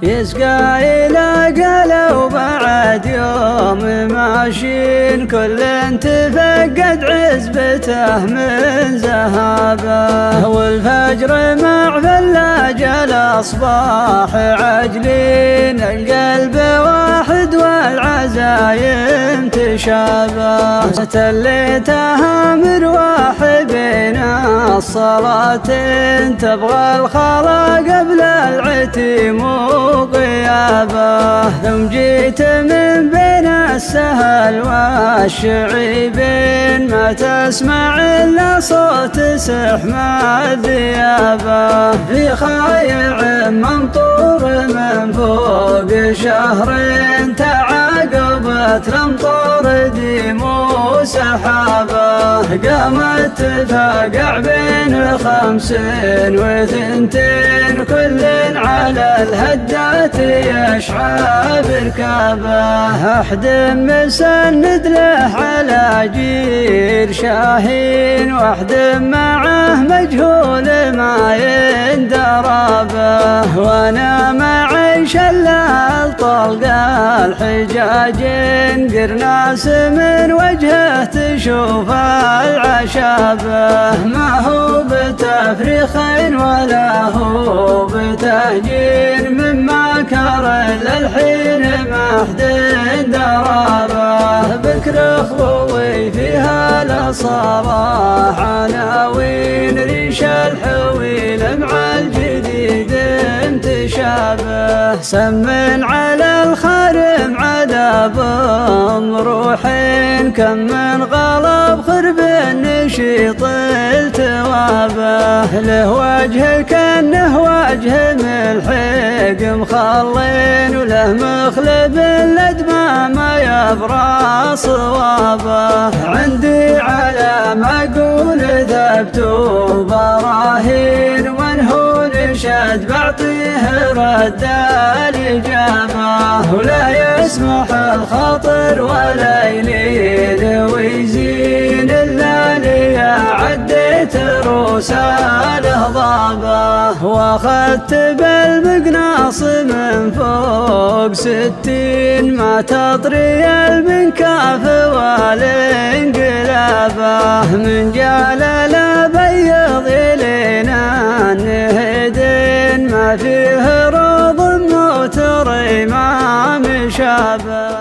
يسقى إلى قلو بعد يوم ماشين كل تفقد عزبته من ذهبه، والفجر مع فلاج الأصباح عجلين، القلب واحد والعزايم تشابه، تليتها مرواح بين الصلاتين، تبغى الخلا قبل العتيم وغيابه، ثم جيت من بين السهل والشعيبين، ما تسمع إلا صوت سحمة ذيابه، في خايع ممطور من فوق شهر، تعاقبت الأمطار ديم وسحابه، قامت تفاقع بين 50 و2، كل على الهدات يشعى بركابه، أحد مسند له على جير شاهين، واحد معه مجهول ما يندرابه، وانا معي شلال طلق الحجاجين، قرناس من وجهه تشوف العشابه، ما هو بتفريخ ولا هو بتهجين، مما كر للحين محد درابه، بكر خضوي فيها لصلاح عناوين، ريش الحويل مع الجديد انتشابه، سمن على الخارم عذاب مروحين، كم من غلب خرب نشيط التوابه، له وجه كأنه وجه ملحق مخلين، وله مخلب الأدمى ما يبرى صوابه، عندي على معقول ثبت براهين، وانه نشد بعطيه رد الإجابة، ولا يسمح الخاطر ولا يلين ويزين، إلا لي عديت رساله ضابه، واخذت بالمقناص من فوق 60، ما تطري المنكاف والانقلابه، من جال بيض إلينا النهدين، ما فيه روض موتر ما مشابه.